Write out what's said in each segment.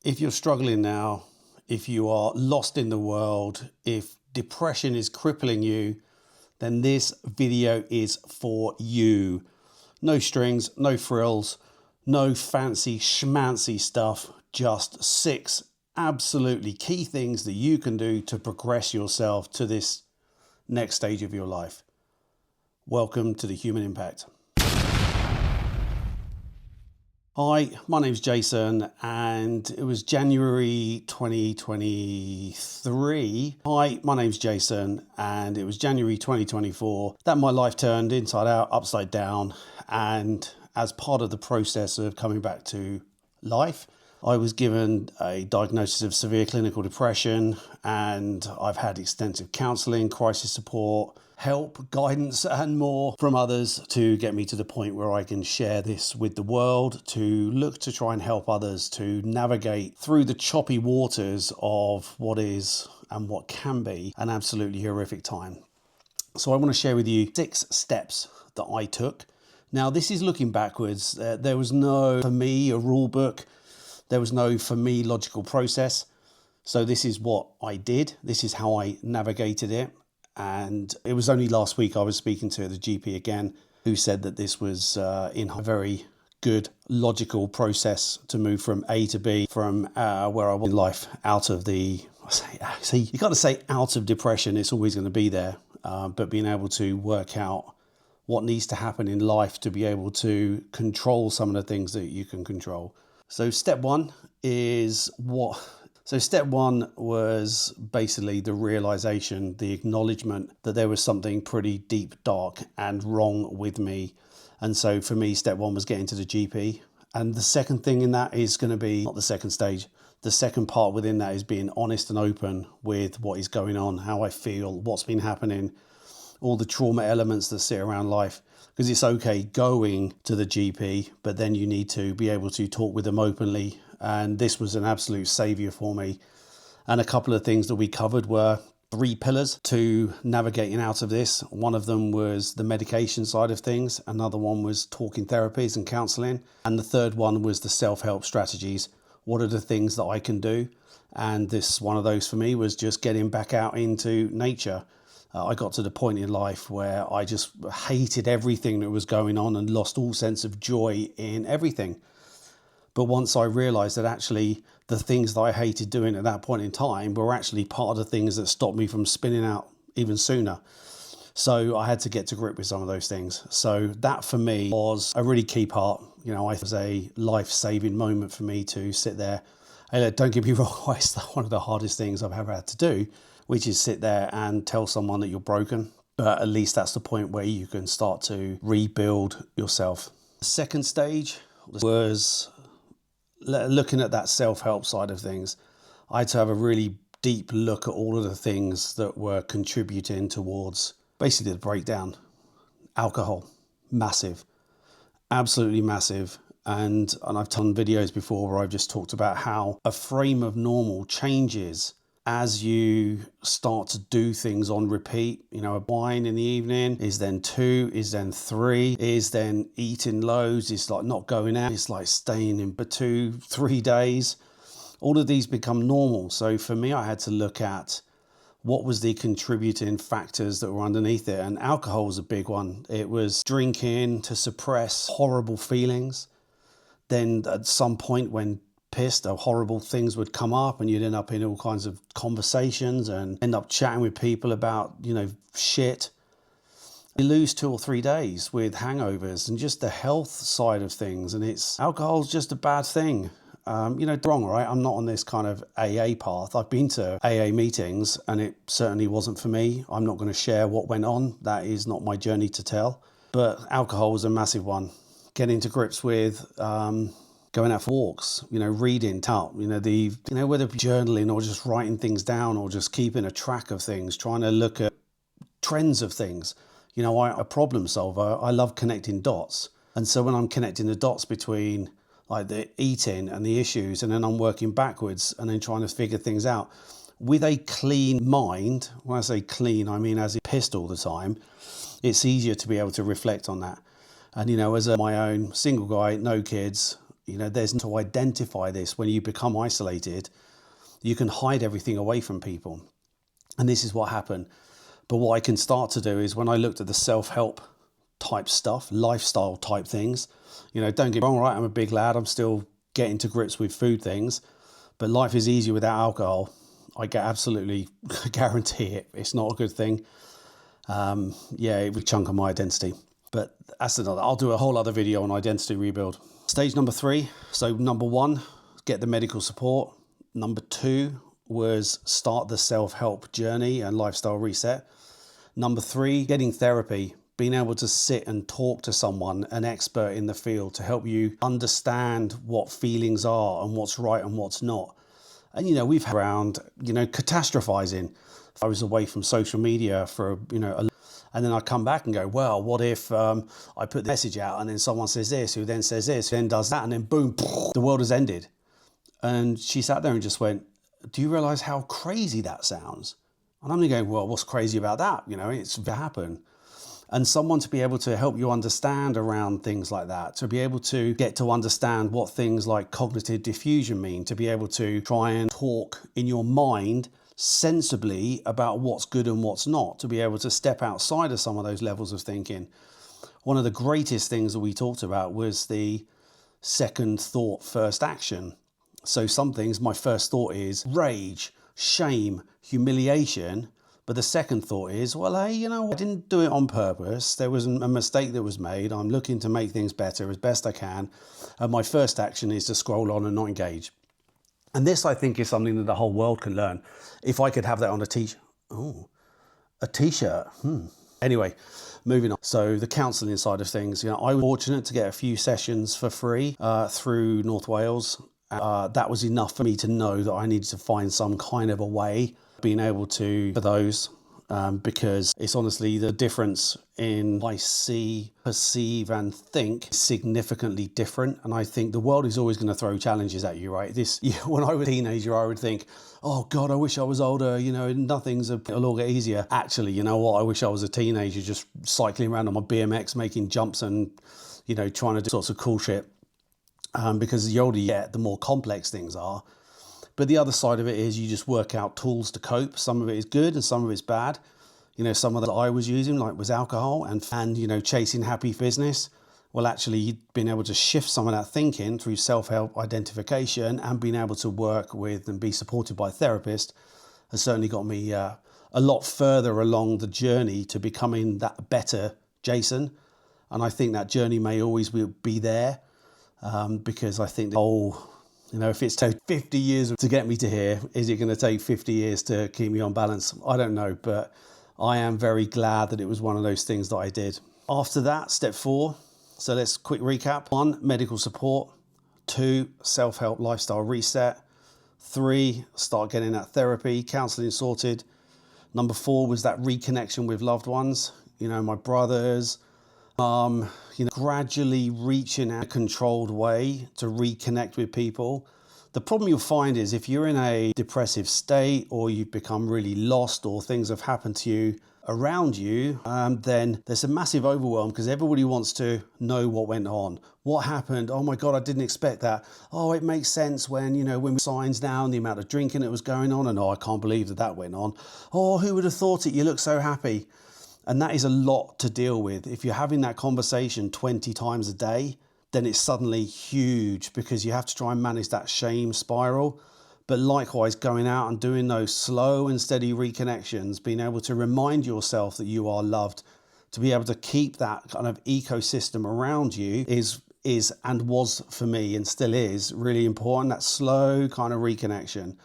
If you're struggling now, if you are lost in the world, if depression is crippling you, then this video is for you. No strings, no frills, no fancy schmancy stuff, just 6 absolutely key things that you can do to progress yourself to this next stage of your life. Welcome to the Human Impact. Hi, my name's Jason and it was January 2023. Hi, my name's Jason and it was January 2024 that my life turned inside out, upside down, and as part of the process of coming back to life, I was given a diagnosis of severe clinical depression, and I've had extensive counselling, crisis support, help, guidance and more from others to get me to the point where I can share this with the world, to look to try and help others to navigate through the choppy waters of what is and what can be an absolutely horrific time. So I want to share with you 6 steps that I took. Now this is looking backwards. There was no, for me, a rule book. There was no, for me, logical process. So this is what I did. This is how I navigated it. And it was only last week I was speaking to the GP again, who said that this was in a very good logical process to move from A to B, from where I was in life, out of the, see, you got to say out of depression. It's always going to be there, but being able to work out what needs to happen in life to be able to control some of the things that you can control. So step one is what? So step one was basically the realization, the acknowledgement that there was something pretty deep, dark and wrong with me. And so for me, step one was getting to the GP. And the second thing in that is going to be, not the second stage, the second part within that is being honest and open with what is going on, how I feel, what's been happening, all the trauma elements that sit around life. Because it's okay going to the GP, but then you need to be able to talk with them openly. And this was an absolute savior for me. And a couple of things that we covered were 3 pillars to navigating out of this. One of them was the medication side of things. Another one was talking therapies and counseling. And the third one was the self-help strategies. What are the things that I can do? And this, one of those for me, was just getting back out into nature. I got to the point in life where I just hated everything that was going on and lost all sense of joy in everything. But once I realized that actually the things that I hated doing at that point in time were actually part of the things that stopped me from spinning out even sooner. So I had to get to grip with some of those things. So that for me was a really key part. You know, it was a life-saving moment for me to sit there. And don't get me wrong, it's one of the hardest things I've ever had to do, which is sit there and tell someone that you're broken. But at least that's the point where you can start to rebuild yourself. The second stage was looking at that self-help side of things. I had to have a really deep look at all of the things that were contributing towards basically the breakdown. Alcohol, massive, absolutely massive. And I've done videos before where I've just talked about how a frame of normal changes as you start to do things on repeat. You know, a wine in the evening is then 2, is then 3, is then eating loads, it's like not going out, it's like staying in for 2-3 days. All of these become normal. So for me, I had to look at what was the contributing factors that were underneath it. And alcohol was a big one. It was drinking to suppress horrible feelings. Then at some point when pissed, horrible things would come up and you'd end up in all kinds of conversations and end up chatting with people about, you know, shit. You lose 2 or 3 days with hangovers and just the health side of things. And alcohol's just a bad thing. You know, wrong, right? I'm not on this kind of AA path. I've been to AA meetings and it certainly wasn't for me. I'm not going to share what went on. That is not my journey to tell. But alcohol was a massive one. Getting to grips with going out for walks, you know, reading, whether journaling or just writing things down or just keeping a track of things, trying to look at trends of things. You know, I'm a problem solver. I love connecting dots. And so when I'm connecting the dots between like the eating and the issues, and then I'm working backwards and then trying to figure things out with a clean mind. When I say clean, I mean as it's pissed all the time. It's easier to be able to reflect on that. And, you know, as my own single guy, no kids, You know, there's to identify this. When you become isolated, you can hide everything away from people. And this is what happened. But what I can start to do is when I looked at the self-help type stuff, lifestyle type things, you know, don't get me wrong, right? I'm a big lad. I'm still getting to grips with food things, but life is easier without alcohol. I can absolutely guarantee it. It's not a good thing. Yeah, it would chunk on my identity. But that's another, I'll do a whole other video on identity rebuild. Stage number 3. So number 1, get the medical support. Number 2 was start the self-help journey and lifestyle reset. Number 3, getting therapy, being able to sit and talk to someone, an expert in the field, to help you understand what feelings are and what's right and what's not. And, you know, we've had around, you know, catastrophizing. I was away from social media for, you know, and then I come back and go, well, what if I put the message out and then someone says this, who then says this, then does that, and then boom, the world has ended. And she sat there and just went, do you realize how crazy that sounds? And I'm going, well, what's crazy about that? You know, it's to happen. And someone to be able to help you understand around things like that, to be able to get to understand what things like cognitive diffusion mean, to be able to try and talk in your mind sensibly about what's good and what's not, to be able to step outside of some of those levels of thinking. One of the greatest things that we talked about was the second thought, first action. So some things, my first thought is rage, shame, humiliation. But the second thought is, well, hey, you know, I didn't do it on purpose. There was a mistake that was made. I'm looking to make things better as best I can. And my first action is to scroll on and not engage. And this, I think, is something that the whole world can learn. If I could have that on a t-shirt. Oh, a t-shirt. Anyway, moving on. So the counselling side of things, you know, I was fortunate to get a few sessions for free through North Wales. That was enough for me to know that I needed to find some kind of a way being able to for those because it's honestly the difference in I see, perceive and think is significantly different. And I think the world is always going to throw challenges at you, right? When I was a teenager, I would think, oh God, I wish I was older, you know, it'll all get easier. Actually, you know what? I wish I was a teenager just cycling around on my BMX, making jumps and, you know, trying to do sorts of cool shit. Because the older you get, the more complex things are. But the other side of it is you just work out tools to cope. Some of it is good and some of it's bad. You know, some of that I was using, like was alcohol and you know, chasing happy business. Well, actually, being able to shift some of that thinking through self-help identification and being able to work with and be supported by a therapist has certainly got me a lot further along the journey to becoming that better Jason. And I think that journey may always be there. Because I think you know, if it's taken 50 years to get me to here, is it going to take 50 years to keep me on balance? I don't know, but I am very glad that it was one of those things that I did. After that, step 4. So let's quick recap. 1, medical support. 2, self-help lifestyle reset. 3, start getting that therapy, counselling sorted. Number 4 was that reconnection with loved ones. You know, my brothers, you know, gradually reaching a controlled way to reconnect with people. The problem you'll find is if you're in a depressive state or you've become really lost or things have happened to you around you, then there's a massive overwhelm because everybody wants to know what went on. What happened? Oh my God, I didn't expect that. Oh, it makes sense when, you know, when signs down, the amount of drinking that was going on, and oh, I can't believe that went on. Oh, who would have thought it? You look so happy. And that is a lot to deal with. If you're having that conversation 20 times a day, then it's suddenly huge because you have to try and manage that shame spiral. But likewise, going out and doing those slow and steady reconnections, being able to remind yourself that you are loved, to be able to keep that kind of ecosystem around you is and was for me and still is really important, that slow kind of reconnection.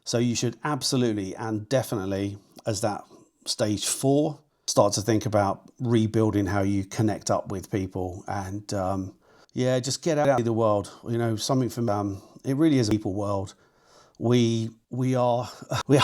So you should absolutely and definitely, as that stage 4, start to think about rebuilding how you connect up with people and yeah, just get out of the world. You know, something from it really is a people world. We are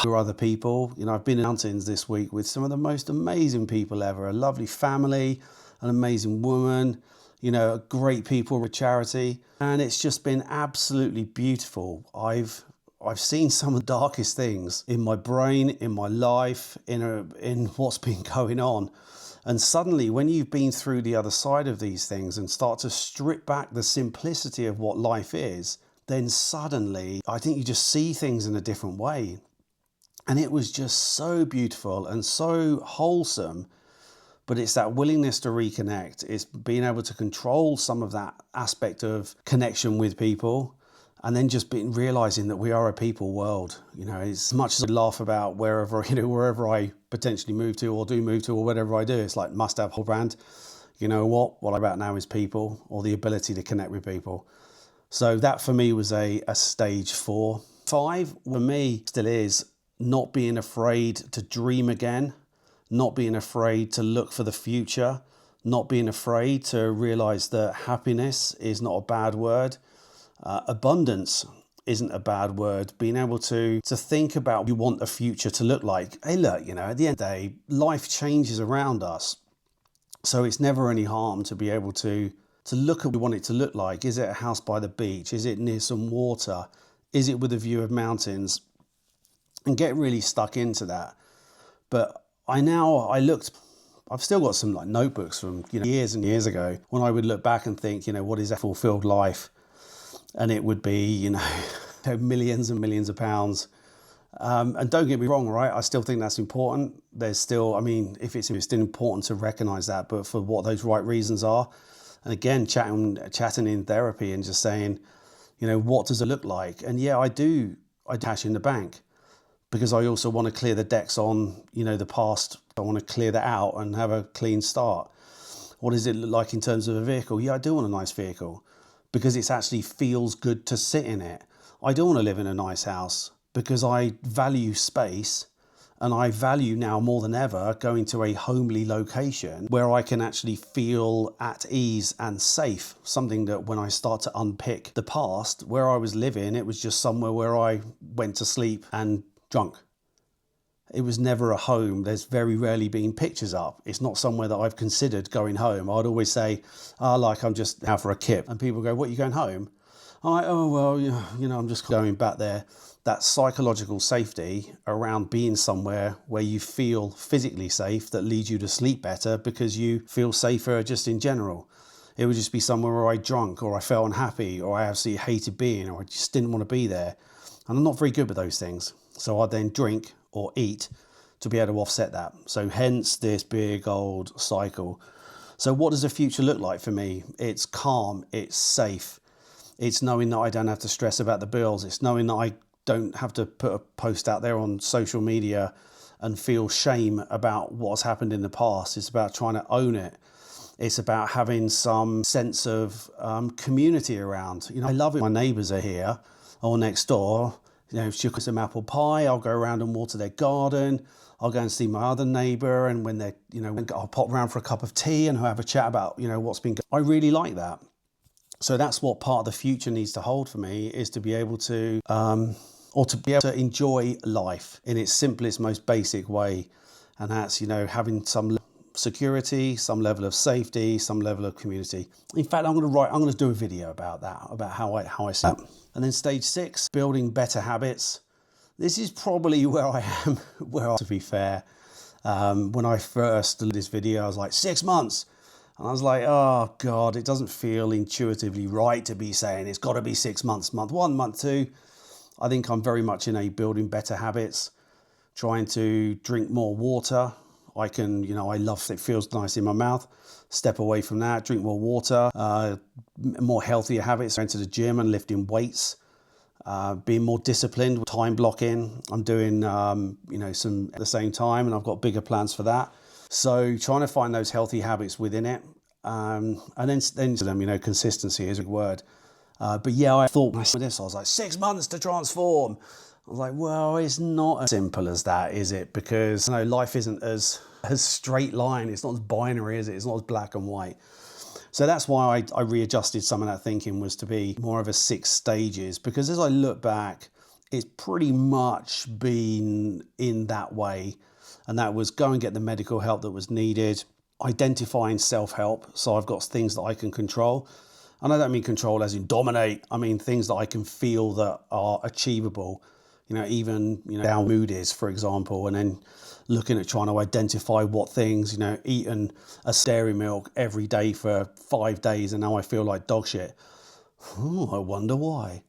other people. You know, I've been in mountains this week with some of the most amazing people ever. A lovely family, an amazing woman, you know, great people with charity, and it's just been absolutely beautiful. I've seen some of the darkest things in my brain, in my life, in what's been going on. And suddenly, when you've been through the other side of these things and start to strip back the simplicity of what life is, then suddenly I think you just see things in a different way. And it was just so beautiful and so wholesome. But it's that willingness to reconnect. It's being able to control some of that aspect of connection with people. And then just realizing that we are a people world. You know, as much as I laugh about wherever I potentially move to or do move to or whatever I do, it's like must have whole brand. You know what I'm about now is people, or the ability to connect with people. So that for me was a stage 4. 5 for me still is not being afraid to dream again, not being afraid to look for the future, not being afraid to realize that happiness is not a bad word. Abundance isn't a bad word. Being able to think about what you want the future to look like. Hey, look, you know, at the end of the day, life changes around us. So it's never any harm to be able to look at what we want it to look like. Is it a house by the beach? Is it near some water? Is it with a view of mountains? And get really stuck into that. But I've still got some like notebooks from years and years ago when I would look back and think, what is a fulfilled life? And it would be, millions and millions of pounds. And don't get me wrong, right? I still think that's important. There's still, if it's still important to recognize that, but for what those right reasons are. And again, chatting in therapy and just saying, what does it look like? And yeah, I cash in the bank because I also want to clear the decks on, the past. I want to clear that out and have a clean start. What does it look like in terms of a vehicle? Yeah, I do want a nice vehicle because it actually feels good to sit in it. I do want to live in a nice house because I value space, and I value now more than ever going to a homely location where I can actually feel at ease and safe. Something that when I start to unpick the past, where I was living, it was just somewhere where I went to sleep and drunk. It was never a home. There's very rarely been pictures up. It's not somewhere that I've considered going home. I'd always say, I'm just out for a kip. And people go, what, you going home? I'm like, oh, well, I'm just going back there. That psychological safety around being somewhere where you feel physically safe that leads you to sleep better because you feel safer just in general. It would just be somewhere where I drunk or I felt unhappy or I absolutely hated being or I just didn't want to be there. And I'm not very good with those things. So I'd then drink or eat to be able to offset that. So hence this big old cycle. So what does the future look like for me? It's calm, it's safe. It's knowing that I don't have to stress about the bills. It's knowing that I don't have to put a post out there on social media and feel shame about what's happened in the past. It's about trying to own it. It's about having some sense of community around. I love it. My neighbours are here or next door. If she cooks some apple pie, I'll go around and water their garden. I'll go and see my other neighbour, and when they're, I'll pop around for a cup of tea and have a chat about, what's been going on. I really like that. So that's what part of the future needs to hold for me, is to be able to, enjoy life in its simplest, most basic way. And that's, having some security, some level of safety, some level of community. In fact, I'm going to do a video about that, about how I see that. And then stage 6, building better habits. This is probably where I am, to be fair. When I first did this video, I was like, 6 months. And I was like, oh God, it doesn't feel intuitively right to be saying it's got to be 6 months, month 1, month 2. I think I'm very much in a building better habits, trying to drink more water. I love it, feels nice in my mouth. Step away from that, drink more water, more healthier habits, going to the gym and lifting weights, being more disciplined with time blocking. I'm doing, some at the same time, and I've got bigger plans for that. So trying to find those healthy habits within it. And then consistency is a good word. But yeah, I thought when I saw this, I was like, 6 months to transform. I was like, well, it's not as simple as that, is it? Because life isn't as straight line. It's not as binary, is it? It's not as black and white. So that's why I readjusted some of that thinking, was to be more of a 6 stages. Because as I look back, it's pretty much been in that way. And that was go and get the medical help that was needed, identifying self-help. So I've got things that I can control. And I don't mean control as in dominate. I mean things that I can feel that are achievable. even, how mood is, for example, and then looking at trying to identify what things, eating a dairy milk every day for 5 days and now I feel like dog shit. Oh, I wonder why.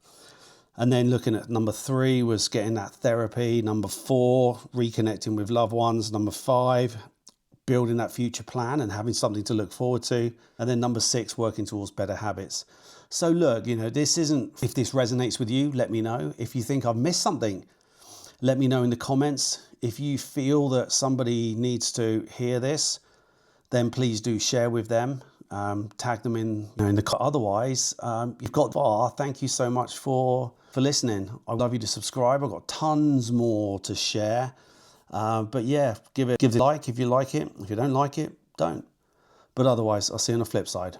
And then looking at number 3 was getting that therapy. Number 4, reconnecting with loved ones. Number 5, building that future plan and having something to look forward to. And then number 6, working towards better habits. So look, this isn't, if this resonates with you, let me know. If you think I've missed something, let me know in the comments. If you feel that somebody needs to hear this, then please do share with them. Tag them in the otherwise, you've got far. Thank you so much for listening. I'd love you to subscribe. I've got tons more to share. But yeah, give it a like if you like it. If you don't like it, don't. But otherwise, I'll see you on the flip side.